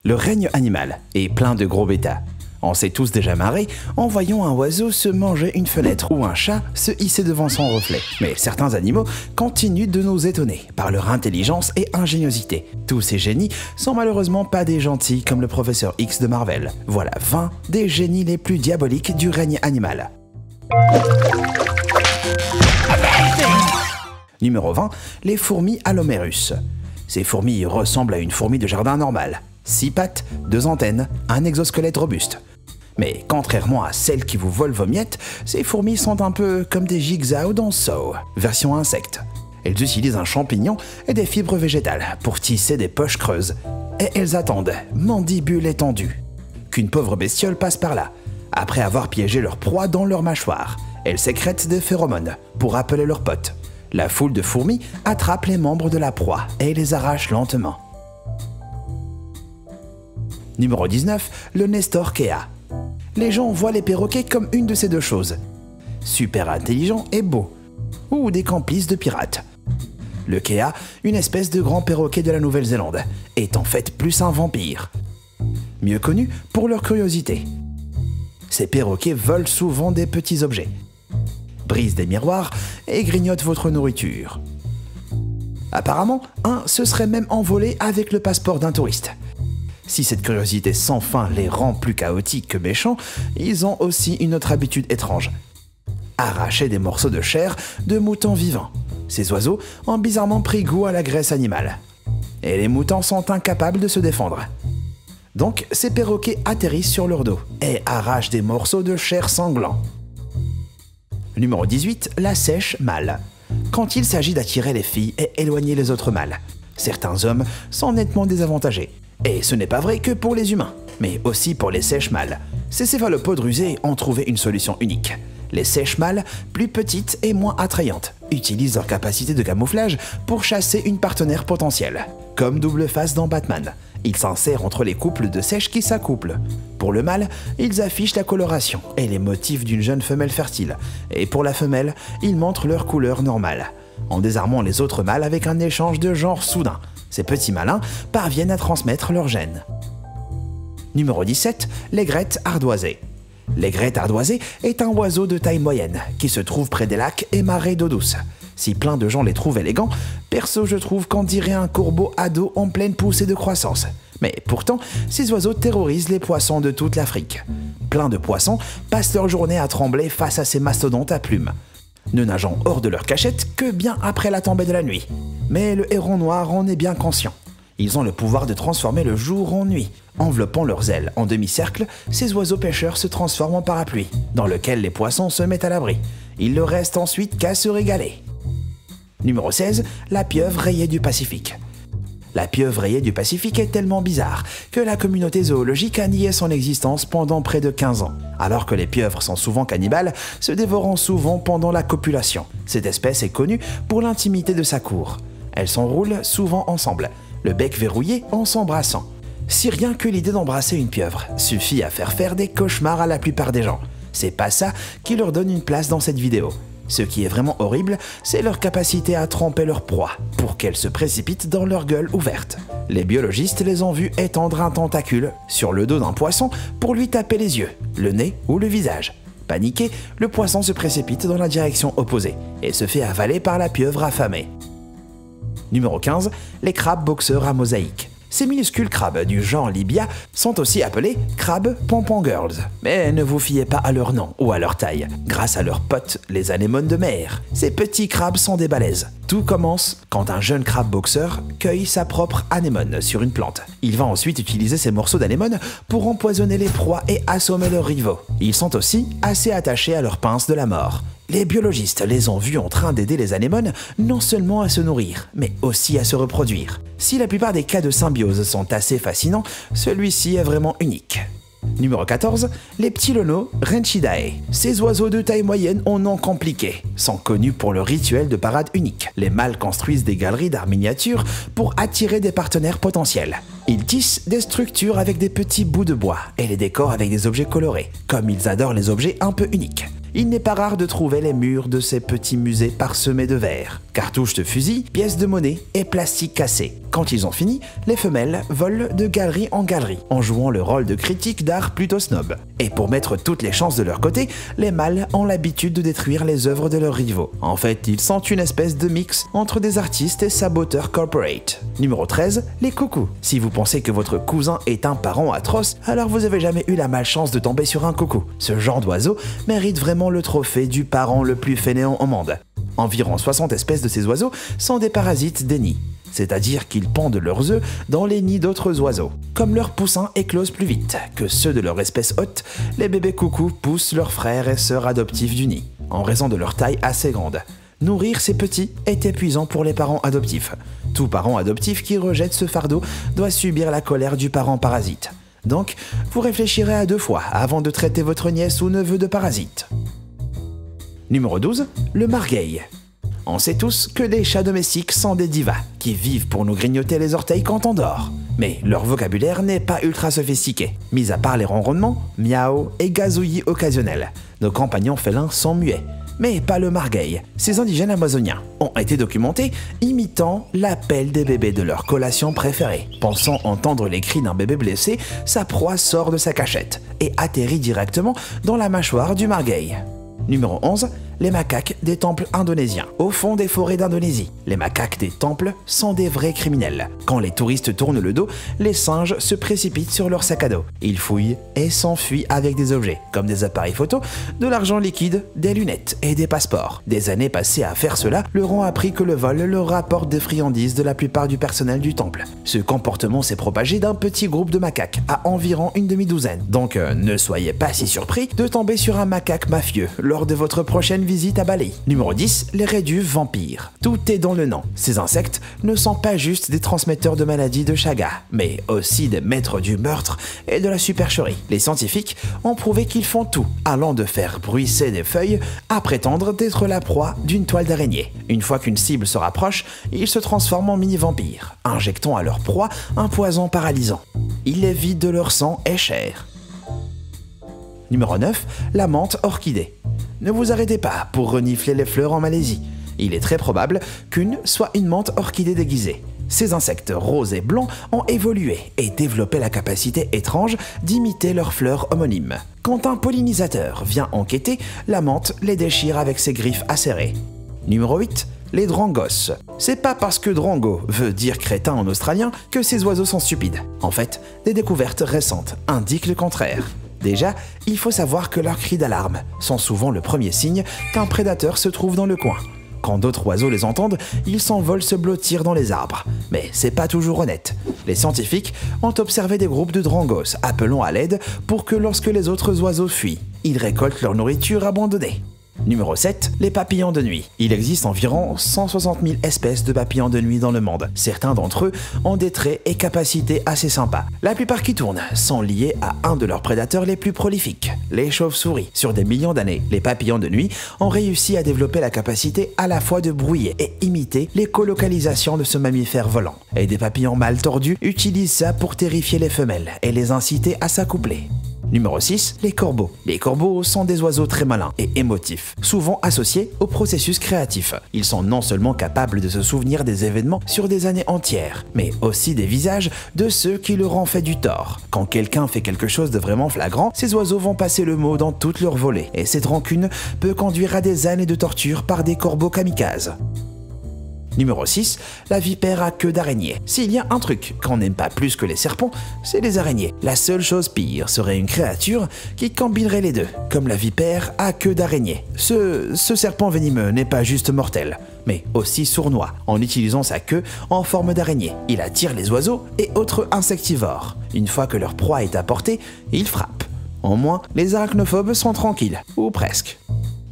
Le règne animal est plein de gros bêtas. On s'est tous déjà marré en voyant un oiseau se manger une fenêtre ou un chat se hisser devant son reflet. Mais certains animaux continuent de nous étonner par leur intelligence et ingéniosité. Tous ces génies sont malheureusement pas des gentils comme le professeur X de Marvel. Voilà 20 des génies les plus diaboliques du règne animal. Numéro 20, les fourmis Allomerus. Ces fourmis ressemblent à une fourmi de jardin normale. 6 pattes, 2 antennes, un exosquelette robuste. Mais contrairement à celles qui vous volent vos miettes, ces fourmis sont un peu comme des Jigsaw dans Saw, version insecte. Elles utilisent un champignon et des fibres végétales pour tisser des poches creuses. Et elles attendent, mandibules étendues, qu'une pauvre bestiole passe par là. Après avoir piégé leur proie dans leur mâchoire, elles sécrètent des phéromones pour appeler leurs potes. La foule de fourmis attrape les membres de la proie et les arrache lentement. Numéro 19, le Nestor Kea. Les gens voient les perroquets comme une de ces deux choses. Super intelligent et beau. Ou des complices de pirates. Le Kea, une espèce de grand perroquet de la Nouvelle-Zélande, est en fait plus un vampire. Mieux connu pour leur curiosité. Ces perroquets volent souvent des petits objets, brisent des miroirs et grignotent votre nourriture. Apparemment, un se serait même envolé avec le passeport d'un touriste. Si cette curiosité sans fin les rend plus chaotiques que méchants, ils ont aussi une autre habitude étrange. Arracher des morceaux de chair de moutons vivants. Ces oiseaux ont bizarrement pris goût à la graisse animale. Et les moutons sont incapables de se défendre. Donc, ces perroquets atterrissent sur leur dos et arrachent des morceaux de chair sanglants. Numéro 18, la sèche mâle. Quand il s'agit d'attirer les filles et éloigner les autres mâles, certains hommes sont nettement désavantagés. Et ce n'est pas vrai que pour les humains, mais aussi pour les sèches mâles. Ces céphalopodes rusés ont trouvé une solution unique. Les sèches mâles, plus petites et moins attrayantes, utilisent leur capacité de camouflage pour chasser une partenaire potentielle. Comme Double Face dans Batman, ils s'insèrent entre les couples de sèches qui s'accouplent. Pour le mâle, ils affichent la coloration et les motifs d'une jeune femelle fertile. Et pour la femelle, ils montrent leur couleur normale, en désarmant les autres mâles avec un échange de genre soudain. Ces petits malins parviennent à transmettre leurs gènes. Numéro 17, l'aigrette ardoisée. L'aigrette ardoisée est un oiseau de taille moyenne qui se trouve près des lacs et marais d'eau douce. Si plein de gens les trouvent élégants, perso je trouve qu'on dirait un corbeau ado en pleine poussée de croissance. Mais pourtant, ces oiseaux terrorisent les poissons de toute l'Afrique. Plein de poissons passent leur journée à trembler face à ces mastodontes à plumes, ne nageant hors de leur cachette que bien après la tombée de la nuit. Mais le héron noir en est bien conscient. Ils ont le pouvoir de transformer le jour en nuit. Enveloppant leurs ailes en demi-cercle, ces oiseaux pêcheurs se transforment en parapluie, dans lequel les poissons se mettent à l'abri. Il ne reste ensuite qu'à se régaler. Numéro 16, la pieuvre rayée du Pacifique. La pieuvre rayée du Pacifique est tellement bizarre que la communauté zoologique a nié son existence pendant près de 15 ans. Alors que les pieuvres sont souvent cannibales, se dévorant souvent pendant la copulation. Cette espèce est connue pour l'intimité de sa cour. Elles s'enroulent souvent ensemble, le bec verrouillé en s'embrassant. Si rien que l'idée d'embrasser une pieuvre suffit à faire des cauchemars à la plupart des gens, c'est pas ça qui leur donne une place dans cette vidéo. Ce qui est vraiment horrible, c'est leur capacité à tremper leur proie pour qu'elle se précipite dans leur gueule ouverte. Les biologistes les ont vus étendre un tentacule sur le dos d'un poisson pour lui taper les yeux, le nez ou le visage. Paniqué, le poisson se précipite dans la direction opposée et se fait avaler par la pieuvre affamée. Numéro 15, les crabes boxeurs à mosaïque. Ces minuscules crabes du genre Libya sont aussi appelés crabes pompon girls. Mais ne vous fiez pas à leur nom ou à leur taille. Grâce à leurs potes, les anémones de mer, ces petits crabes sont des balèzes. Tout commence quand un jeune crabe boxeur cueille sa propre anémone sur une plante. Il va ensuite utiliser ces morceaux d'anémone pour empoisonner les proies et assommer leurs rivaux. Ils sont aussi assez attachés à leurs pinces de la mort. Les biologistes les ont vus en train d'aider les anémones non seulement à se nourrir, mais aussi à se reproduire. Si la plupart des cas de symbiose sont assez fascinants, celui-ci est vraiment unique. Numéro 14, les Ptilono Ranchidae. Ces oiseaux de taille moyenne au nom compliqué sont connus pour leur rituel de parade unique. Les mâles construisent des galeries d'art miniatures pour attirer des partenaires potentiels. Ils tissent des structures avec des petits bouts de bois et les décorent avec des objets colorés, comme ils adorent les objets un peu uniques. Il n'est pas rare de trouver les murs de ces petits musées parsemés de verre, cartouches de fusil, pièces de monnaie et plastique cassé. Quand ils ont fini, les femelles volent de galerie en galerie, en jouant le rôle de critiques d'art plutôt snob. Et pour mettre toutes les chances de leur côté, les mâles ont l'habitude de détruire les œuvres de leurs rivaux. En fait, ils sont une espèce de mix entre des artistes et saboteurs corporate. Numéro 13, les coucous. Si vous pensez que votre cousin est un parent atroce, alors vous avez jamais eu la malchance de tomber sur un coucou. Ce genre d'oiseau mérite vraiment le trophée du parent le plus fainéant au monde. Environ 60 espèces de ces oiseaux sont des parasites des nids, c'est-à-dire qu'ils pondent leurs œufs dans les nids d'autres oiseaux. Comme leurs poussins éclosent plus vite que ceux de leur espèce hôte, les bébés coucous poussent leurs frères et sœurs adoptifs du nid, en raison de leur taille assez grande. Nourrir ces petits est épuisant pour les parents adoptifs. Tout parent adoptif qui rejette ce fardeau doit subir la colère du parent parasite. Donc, vous réfléchirez à 2 fois avant de traiter votre nièce ou neveu de parasite. Numéro 12, le margueil. On sait tous que les chats domestiques sont des divas, qui vivent pour nous grignoter les orteils quand on dort. Mais leur vocabulaire n'est pas ultra sophistiqué. Mis à part les ronronnements, miaou et gazouillis occasionnels, nos compagnons félins sont muets. Mais pas le margueil. Ces indigènes amazoniens ont été documentés imitant l'appel des bébés de leur collation préférée. Pensant entendre les cris d'un bébé blessé, sa proie sort de sa cachette et atterrit directement dans la mâchoire du margueil. Numéro 11, les macaques des temples indonésiens. Au fond des forêts d'Indonésie, les macaques des temples sont des vrais criminels. Quand les touristes tournent le dos, les singes se précipitent sur leur sac à dos. Ils fouillent et s'enfuient avec des objets, comme des appareils photo, de l'argent liquide, des lunettes et des passeports. Des années passées à faire cela leur ont appris que le vol leur rapporte des friandises de la plupart du personnel du temple. Ce comportement s'est propagé d'un petit groupe de macaques à environ une demi-douzaine. Donc ne soyez pas si surpris de tomber sur un macaque mafieux lors de votre prochaine visite à Bali. Numéro 10, les réduves vampires. Tout est dans le nom. Ces insectes ne sont pas juste des transmetteurs de maladies de Chaga, mais aussi des maîtres du meurtre et de la supercherie. Les scientifiques ont prouvé qu'ils font tout, allant de faire bruisser des feuilles à prétendre d'être la proie d'une toile d'araignée. Une fois qu'une cible se rapproche, ils se transforment en mini-vampires, injectant à leur proie un poison paralysant. Ils les vident de leur sang et chair. Numéro 9, la menthe orchidée. Ne vous arrêtez pas pour renifler les fleurs en Malaisie. Il est très probable qu'une soit une menthe orchidée déguisée. Ces insectes roses et blancs ont évolué et développé la capacité étrange d'imiter leurs fleurs homonymes. Quand un pollinisateur vient enquêter, la menthe les déchire avec ses griffes acérées. Numéro 8, les drangos. C'est pas parce que drango veut dire crétin en australien que ces oiseaux sont stupides. En fait, des découvertes récentes indiquent le contraire. Déjà, il faut savoir que leurs cris d'alarme sont souvent le premier signe qu'un prédateur se trouve dans le coin. Quand d'autres oiseaux les entendent, ils s'envolent se blottir dans les arbres. Mais c'est pas toujours honnête. Les scientifiques ont observé des groupes de drangos appelant à l'aide pour que lorsque les autres oiseaux fuient, ils récoltent leur nourriture abandonnée. Numéro 7, les papillons de nuit. Il existe environ 160 000 espèces de papillons de nuit dans le monde. Certains d'entre eux ont des traits et capacités assez sympas. La plupart qui tournent sont liés à un de leurs prédateurs les plus prolifiques, les chauves-souris. Sur des millions d'années, les papillons de nuit ont réussi à développer la capacité à la fois de brouiller et imiter l'écolocalisation de ce mammifère volant. Et des papillons mâles tordus utilisent ça pour terrifier les femelles et les inciter à s'accoupler. Numéro 6, les corbeaux. Les corbeaux sont des oiseaux très malins et émotifs, souvent associés au processus créatif. Ils sont non seulement capables de se souvenir des événements sur des années entières, mais aussi des visages de ceux qui leur ont fait du tort. Quand quelqu'un fait quelque chose de vraiment flagrant, ces oiseaux vont passer le mot dans toute leur volée, et cette rancune peut conduire à des années de torture par des corbeaux kamikazes. Numéro 6, la vipère à queue d'araignée. S'il y a un truc qu'on n'aime pas plus que les serpents, c'est les araignées. La seule chose pire serait une créature qui combinerait les deux, comme la vipère à queue d'araignée. Ce serpent venimeux n'est pas juste mortel, mais aussi sournois, en utilisant sa queue en forme d'araignée. Il attire les oiseaux et autres insectivores. Une fois que leur proie est à portée, il frappe. Au moins, les arachnophobes sont tranquilles, ou presque.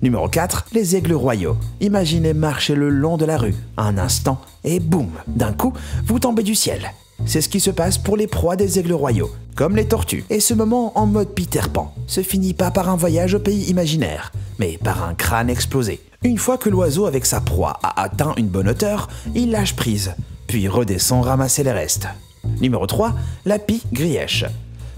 Numéro 4, les aigles royaux. Imaginez marcher le long de la rue, un instant, et boum, d'un coup, vous tombez du ciel. C'est ce qui se passe pour les proies des aigles royaux, comme les tortues. Et ce moment en mode Peter Pan se finit pas par un voyage au pays imaginaire, mais par un crâne explosé. Une fois que l'oiseau avec sa proie a atteint une bonne hauteur, il lâche prise, puis redescend ramasser les restes. Numéro 3, la pie grièche.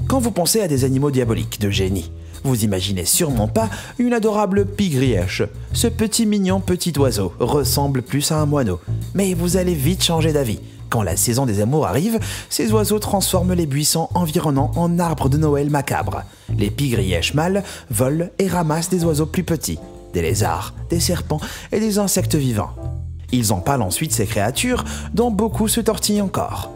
Quand vous pensez à des animaux diaboliques de génie, vous imaginez sûrement pas une adorable pie grièche. Ce petit mignon petit oiseau ressemble plus à un moineau. Mais vous allez vite changer d'avis Quand la saison des amours arrive, ces oiseaux transforment les buissons environnants en arbres de Noël macabres. Les pie-grièches mâles volent et ramassent des oiseaux plus petits, des lézards, des serpents et des insectes vivants. Ils empalent ensuite ces créatures, dont beaucoup se tortillent encore,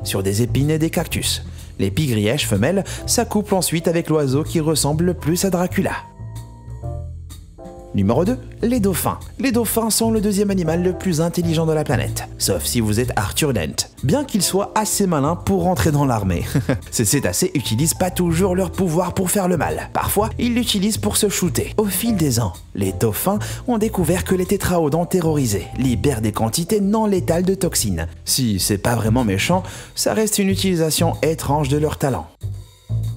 sur des épines et des cactus. Les pie-grièches femelles s'accouplent ensuite avec l'oiseau qui ressemble le plus à Dracula. Numéro 2, les dauphins. Les dauphins sont le deuxième animal le plus intelligent de la planète, sauf si vous êtes Arthur Dent, bien qu'ils soient assez malins pour rentrer dans l'armée. Ces cétacés utilisent pas toujours leur pouvoir pour faire le mal. Parfois, ils l'utilisent pour se shooter. Au fil des ans, les dauphins ont découvert que les tétraodons terrorisés libèrent des quantités non létales de toxines. Si c'est pas vraiment méchant, ça reste une utilisation étrange de leur talent.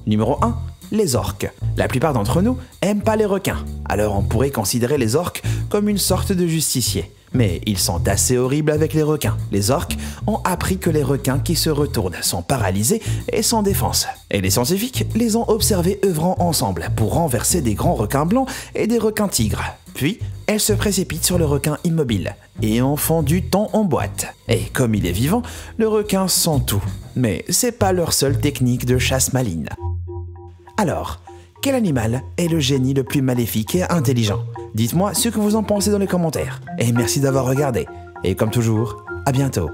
Numéro 1. Les orques. La plupart d'entre nous aiment pas les requins, alors on pourrait considérer les orques comme une sorte de justiciers. Mais ils sont assez horribles avec les requins. Les orques ont appris que les requins qui se retournent sont paralysés et sans défense. Et les scientifiques les ont observés œuvrant ensemble pour renverser des grands requins blancs et des requins tigres. Puis, elles se précipitent sur le requin immobile et en font du thon en boîte. Et comme il est vivant, le requin sent tout. Mais c'est pas leur seule technique de chasse maligne. Alors, quel animal est le génie le plus maléfique et intelligent? Dites-moi ce que vous en pensez dans les commentaires. Et merci d'avoir regardé. Et comme toujours, à bientôt.